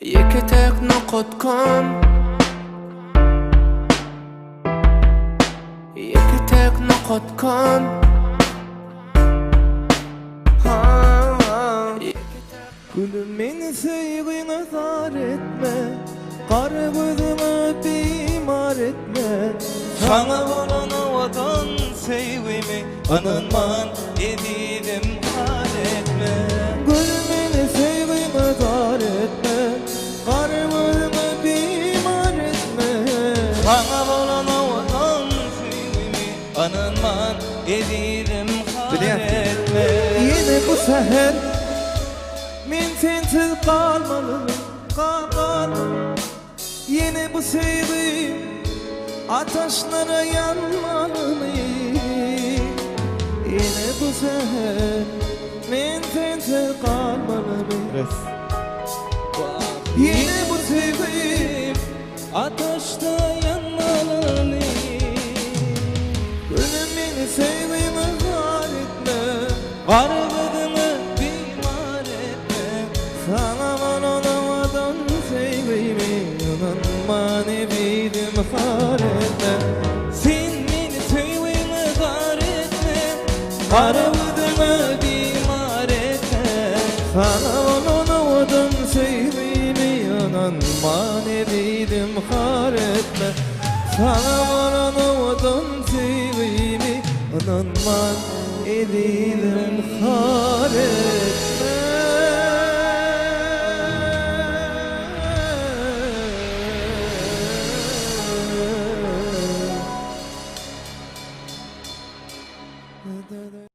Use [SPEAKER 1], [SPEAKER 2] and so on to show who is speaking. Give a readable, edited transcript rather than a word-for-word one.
[SPEAKER 1] Yeketek nokotkom Yeketek nokotkom
[SPEAKER 2] Gülüm beni sevgine zar etme, kar gözümü bimar etme.
[SPEAKER 3] Sana olan ovadan sevgimi anılman edilim hal etme.
[SPEAKER 2] Gülüm beni sevgine zar etme, kar gözümü bimar etme.
[SPEAKER 3] Sana olan ovadan sevgimi anılman edilim hal etme.
[SPEAKER 2] Yine bu seher men sensiz kalmalı, kalmalı. Yine bu sevgi ateşlere yanmalı. Yine bu seher men sensiz kalmalı. Yine bu sevgi
[SPEAKER 3] Ateşte yanmalı.
[SPEAKER 2] gülüm beni sevgime zar etme.
[SPEAKER 3] Kalbimi bimar etme.
[SPEAKER 2] Sana anlamadan sevgimi inanma ne bildim har etme.
[SPEAKER 3] Sen beni sevgime zar etme.
[SPEAKER 2] Kalbimi
[SPEAKER 3] bimar etme.
[SPEAKER 2] sana anlamadan sevgimi inanma ne bildim har etme. Sana anlamadan sevgimi inanma edilim har